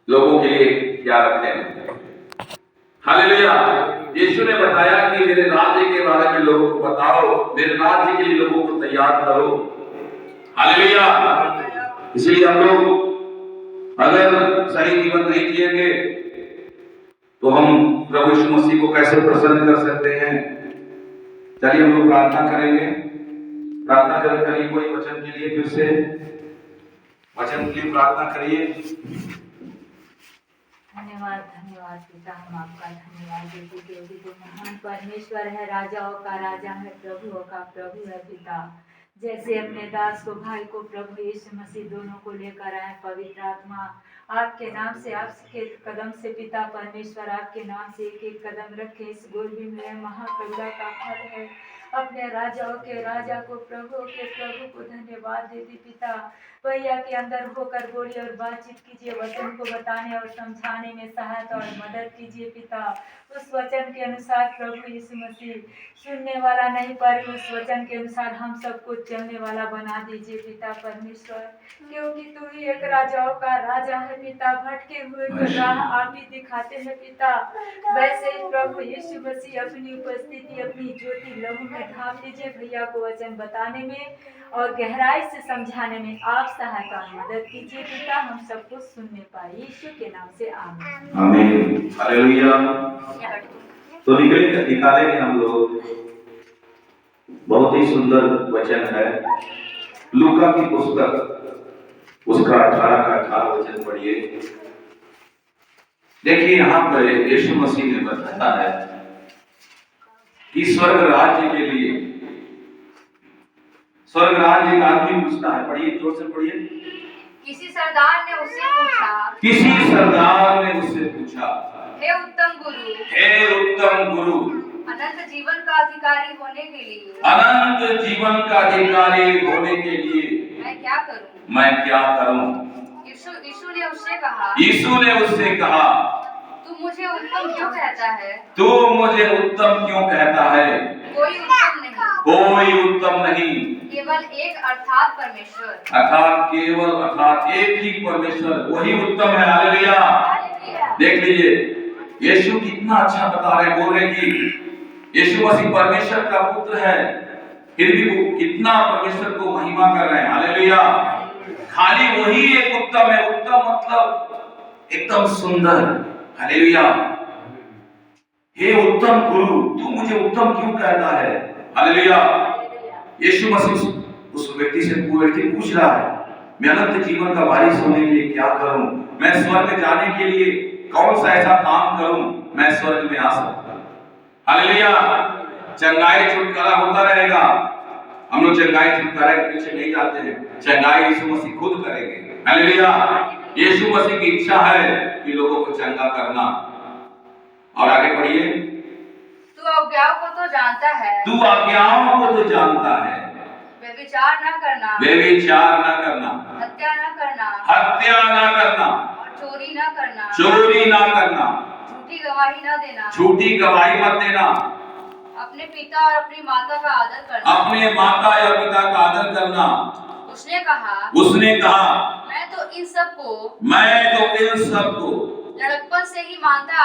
लोगों के लिए क्या रखे हैं। हालेलुया। यीशु ने बताया कि मेरे राज्य के बारे में लोगों को बताओ, मेरे राज्य के लिए लोगों को तैयार करो। हालेलुया। इसलिए हम लोग अगर सही जीवन नहीं जिएंगे तो हम प्रभु यीशु मसीह को कैसे प्रसन्न कर सकते हैं। चलिए हम लोग प्रार्थना करेंगे। प्रार्थना करिए कोई वचन के लिए, फिर से वचन के लिए प्रार्थना करिए। धन्यवाद धन्यवाद पिता, हम आपका धन्यवाद देते क्योंकि तू महान परमेश्वर है, राजाओं का राजा है, प्रभुओं का प्रभु है पिता। जैसे अपने दास को, भाई को प्रभु यीशु मसीह दोनों को लेकर आए, पवित्र आत्मा आपके नाम से, आपके कदम से पिता परमेश्वर आपके नाम से एक एक कदम रखे। इस गोरबी में महाकरुणा का फल है। अपने राजाओं के राजा को, प्रभु के प्रभु को धन्यवाद देती पिता। भैया के अंदर होकर बोलिए और बातचीत कीजिए, वचन को बताने और समझाने में सहायता और मदद कीजिए पिता। उस वचन के अनुसार प्रभु यीशु मसीह सुनने वाला नहीं पर उस वचन के अनुसार हम सबको चलने वाला बना दीजिए पिता परमेश्वर, क्योंकि तू ही एक राजाओं का राजा है पिता। भटके हुए को राह आप ही दिखाते हैं पिता। वैसे ही प्रभु यीशु मसीह अपनी उपस्थिति, अपनी ज्योति लहू में ढाप दीजिए भैया को वचन बताने में और गहराई से समझाने में आप सहायता और मदद कीजिए पिता। हम सबको सुनने पाए, यीशु के नाम से आमीन। आमीन। हालेलुया। तो निकालेंगे हम लोग, बहुत ही सुंदर वचन है लूका की पुस्तक, उसका 18 का 18 वचन पढ़िए। देखिए यहाँ पर यीशु मसीह ने बताया है कि स्वर्ग राज्य के लिए, स्वर्ग राज्य एक आदमी पूछता है, पढ़िए जोर से पढ़िए। किसी सरदार ने उससे पूछा, किसी सरदार ने उससे पूछा, हे उत्तम गुरु, हे उत्तम गुरु, अनंत जीवन का अधिकारी होने के लिए, अनंत जीवन का अधिकारी होने के लिए मैं क्या करूं? मैं क्या करूं? यीशु ने उससे कहा, यीशु ने उससे कहा, तू मुझे उत्तम क्यों कहता है? तू मुझे उत्तम क्यों कहता है? कोई उत्तम नहीं, कोई उत्तम नहीं, केवल एक अर्थात परमेश्वर, अर्थात एक ही परमेश्वर, वही उत्तम है। हालेलुया। देख लीजिए यीशु कितना अच्छा बता रहे, बोल रहे कि यीशु मसीह परमेश्वर का पुत्र है, फिर भी वो कितना परमेश्वर को महिमा कर रहे हैं। हालेलुया। खाली वही एक उत्तम है। उत्तम मतलब एकदम सुंदर। हालेलुया। हे उत्तम गुरु, तू मुझे उत्तम क्यों कहता है? हालेलुया। यीशु मसीह उस व्यक्ति से पूछ रहा है, मैं अनंत जीवन का वारिस होने के लिए क्या करूं? मैं स्वर्ग जाने के लिए कौन सा ऐसा काम करूं मैं स्वर्ग में आ सकता? हालेलुया। चंगाई छुटकारा होता रहेगा। हम लोग चंगाई छुटकारा के पीछे नहीं जाते हैं, चंगाई यीशु मसीह खुद करेंगे। हालेलुया। यीशु मसीह की इच्छा है कि लोगों को चंगा करना। और आगे पढ़िए। तू आज्ञाओं को तो जानता है, तू आज्ञाओं को तो जानता है, व्यभिचार न करना, व्यभिचार न करना, हत्या न करना, हत्या न करना, और चोरी न करना, चोरी न करना, झूठी गवाही न देना, झूठी गवाही मत देना, अपने पिता और अपनी माता का आदर करना, अपने माता या पिता का आदर करना। उसने कहा, मैं तो इन सबको लड़कपन से ही मानता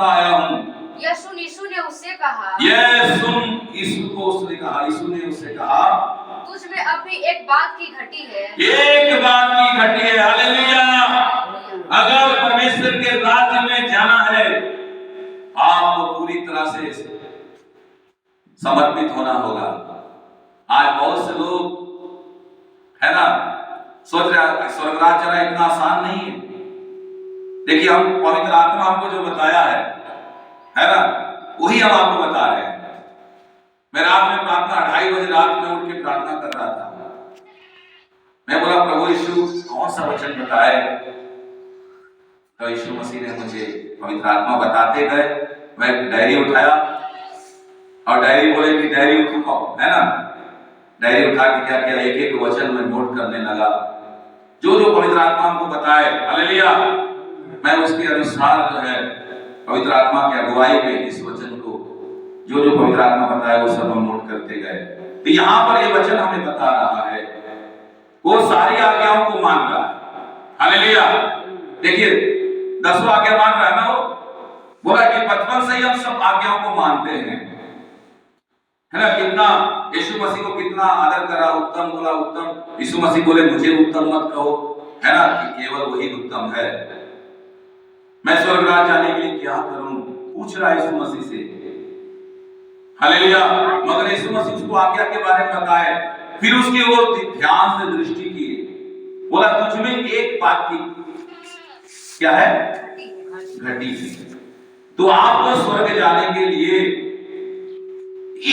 आया हूँ। यीशु ने उससे कहा, यीशु ने उससे कहा, तुझ में अभी एक बात की घटी है। हालेलुया। अगर परमेश्वर के राज्य में जाना है, आपको पूरी तरह से समर्पित होना होगा। आज बहुत से लोग है ना सोच रहे स्वर्ग राज्य जाना इतना आसान नहीं है। देखिए हम पवित्र आत्मा हमको जो बताया है ना, वही हम आपको बता रहे हैं। मैं रात में प्रार्थना 2:30 बजे रात में उठ के प्रार्थना कर रहा था। मैं बोला प्रभु यीशु कौन सा वचन बताए? तो यीशु मसीह ने मुझे पवित्र आत्मा बताते गए। मैं डायरी उठाया और डायरी बोले कि डायरी उठाओ, है ना। डायरी उठा के क्या किया, एक एक वचन में नोट करने लगा, जो जो पवित्र आत्मा हमको बताए। हालेलुया। मैं उसके अनुसार जो है पवित्र आत्मा की अगुवाई में इस वचन को जो जो पवित्र आत्मा बताया वो सब हम नोट करते गए। तो यहाँ पर ये वचन हमें बता रहा है वो सारी आज्ञाओं को मान रहा है। हालेलुया। देखिए 10 आज्ञा मान रहा है ना, वो बोला कि बचपन से ही हम सब आज्ञाओं को मानते हैं, है ना। कितना यीशु मसीह को कितना आदर करा, उत्तम बोला, उत्तम। यीशु मसीह बोले मुझे उत्तम मत कहो, है ना, कि केवल वही उत्तम है। मैं स्वर्गराज जाने के लिए क्या करूं, पूछ रहा है यीशु मसीह से। हालेलुया। मगर यीशु मसीह उसको आज्ञा के बारे में बताए, फिर उसकी ओर ध्यान से दृष्टि की, बोला तुझ में एक बात की क्या है, घटी है। तो आपको स्वर्ग जाने के लिए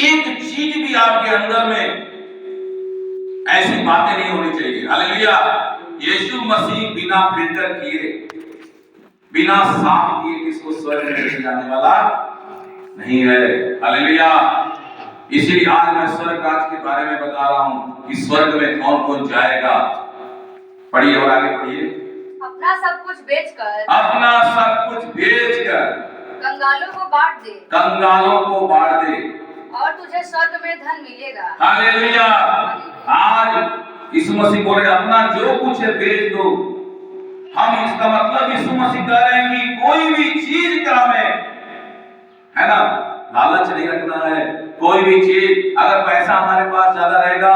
एक चीज भी आपके अंदर में ऐसी बातें नहीं होनी चाहिए। हालेलुया। यीशु मसीह बिना फिल्टर किए, बिना साफ किए किसको स्वर्ग में ले जाने वाला नहीं है। हालेलुया। इसीलिए आज मैं स्वर्ग राज के बारे में बता रहा हूं कि स्वर्ग में कौन कौन जाएगा। पढ़िए और आगे पढ़िए। अपना सब कुछ बेचकर, अपना सब कुछ बेचकर कंगालों को बांट दे, कंगालों को बांट दे, और तुझे स्वर्ग में धन मिलेगा। हालेलुया। आज यीशु मसीह बोल रहे अपना जो कुछ है बेच दो। हम इसका मतलब यीशु मसीह कह रहे हैं कि कोई भी चीज का हमें, है ना, लालच नहीं रखना है। कोई भी चीज, अगर पैसा हमारे पास ज्यादा रहेगा,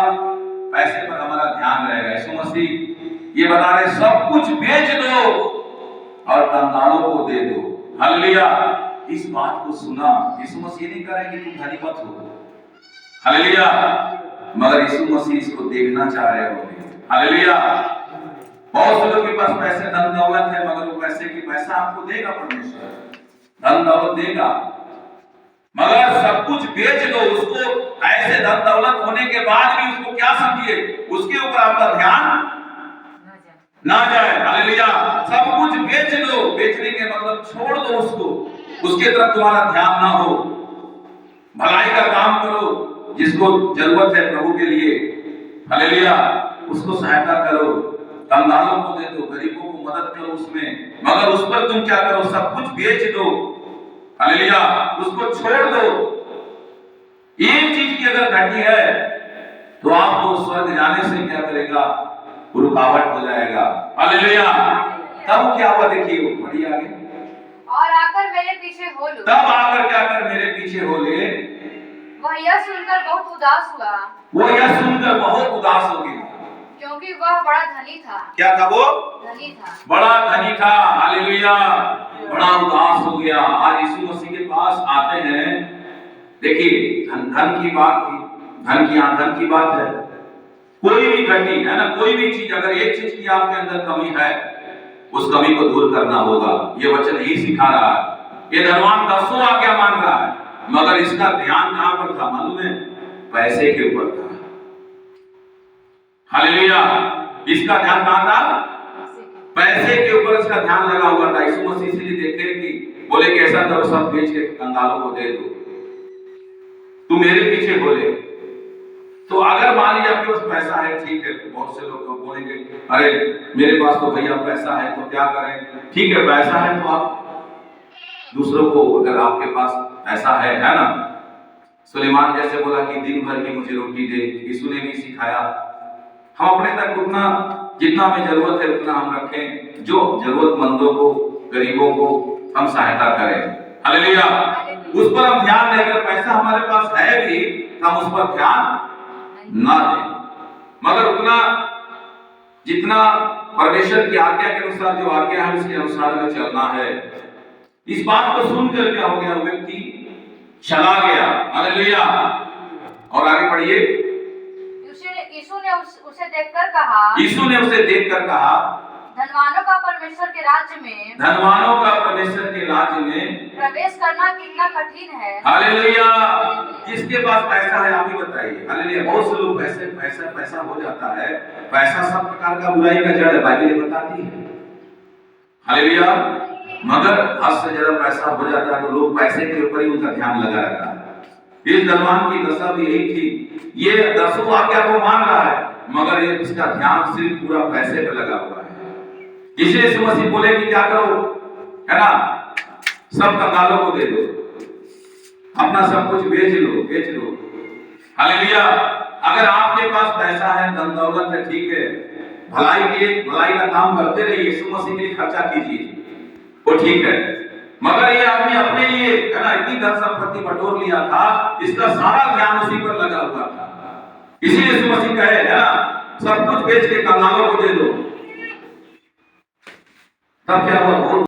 पैसे पर हमारा ध्यान रहेगा। यीशु मसीह ये बता रहे सब कुछ बेच दो और कंगालों को दे दो। हालेलुया। इस बात को सुना, यीशु मसीह नहीं कह रहे कि तुम धनी मत हो। हालेलुया। मगर यीशु मसीह इसको देखना चाह रहे होंगे। हालेलुया। बहुत से लोगों के पास पैसे धन दौलत है, मगर वो पैसे की पैसा आपको देगा परमेश्वर, धन दौलत देगा। मगर सब कुछ बेच दो उसको। ऐसे धन दौलत होने के बाद भी उसको क्या समझिए, उसके ऊपर आपका ध्यान ना जाए। हालेलुया। सब कुछ बेच दो, बेचने के मतलब छोड़ दो उसको, उसके तरफ तुम्हारा ध्यान ना हो। भलाई का काम करो, जिसको जरूरत है प्रभु के लिए, हालेलुया, उसको सहायता करो, कंगालों को दे दो, गरीबों को मदद करो उसमें। मगर उस पर तुम क्या करो, सब कुछ बेच दो, हालेलुया, उसको छोड़ दो। एक चीज की अगर घटी है तो आपको स्वर्ग जाने से क्या करेगा, रुकावट हो जाएगा। हालेलुया। तब क्या हुआ, देखिए पढ़िए आगे। और आकर मेरे पीछे हो लो। तब आकर क्या कर मेरे पीछे हो ले। वह यह सुनकर बहुत उदास हुआ। वो यह सुनकर बहुत उदास हो गया, क्योंकि वह बड़ा धनी था। क्या था वो, धनी था, बड़ा धनी था। हालेलुया। बड़ा उदास हो गया। आज यीशु मसीह के पास आते हैं, देखिए धन की बात, धन की यहाँ धन की बात है। कोई भी घटी है ना, कोई भी चीज, अगर एक चीज की आपके अंदर कमी है, उस कमी को दूर करना होगा। ये वचन यही सिखा रहा है। ये धनवान 10 आज्ञा मान रहा है, मगर इसका ध्यान कहां पर था मालूम है, पैसे के ऊपर था। हालेलुया। इसका ध्यान कहां था, पैसे के ऊपर इसका ध्यान लगा हुआ था। यीशु मसीह इसलिए देखे कि बोले कि ऐसा करो, सब बेच के कंगालों को दे दो, तू मेरे पीछे बोले। तो अगर मान लीजिए आपके पास पैसा है, ठीक है, तो बहुत से लोग बोलेंगे अरे मेरे पास तो भैया पैसा है, तो क्या करें। ठीक है, पैसा है तो आप दूसरों को, अगर आपके पास पैसा है ना, सुलेमान जैसे बोला कि दिन भर की मुझे रोटी दे, यीशु ने भी सिखाया। हम अपने तक उतना, जितना हमें जरूरत है उतना हम रखें, जो जरूरतमंदों को, गरीबों को हम सहायता करें। हालेलुया। उस पर हम ध्यान दें। अगर पैसा हमारे पास है भी, हम उस पर ध्यान ना दें, मगर उतना जितना परमेश्वर की आज्ञा के अनुसार, जो आज्ञा है उसके अनुसार में चलना है। इस बात को सुनकर क्या हो गया, व्यक्ति चला गया। हालेलुया। और आगे पढ़िए। यीशु ने उसे देखकर कहा, यीशु ने उसे देखकर कहा, धनवानों का परमेश्वर के राज्य में, धनवानों का परमेश्वर के राज्य में प्रवेश करना कितना कठिन है। हालेलुया। जिसके पास पैसा है, आप ही बताइए। हालेलुया। बहुत से लोग पैसा हो जाता है। पैसा सब प्रकार का बुराई का जड़ है, बाइबल बताती है। हालेलुया। मगर हद से ज्यादा पैसा हो जाता है तो लोग पैसे के ऊपर ही उनका ध्यान लगा रहता है। इस धनवान की दशा भी यही थी। ये 10 आज्ञा को मान रहा है, मगर ये इसका ध्यान सिर्फ पूरा पैसे पे लगा हुआ है। इसलिए यीशु मसीह बोले कि क्या करो, है ना, सब कंगालों को दे दो, अपना सब कुछ बेच लो। हालेलुया। अगर आपके पास पैसा है, धन दौलत है, ठीक है, भलाई के लिए भलाई का काम करते रहिए, यीशु मसीह के लिए खर्चा कीजिए, वो ठीक है। मगर ये आदमी अपने लिए है ना इतनी धन संपत्ति बटोर लिया था, इसका सारा ध्यान उसी पर लगा हुआ था। इसीलिए यीशु मसीह कहे है ना, सब कुछ बेच के कंगालों को दे दो। तब क्या हुआ?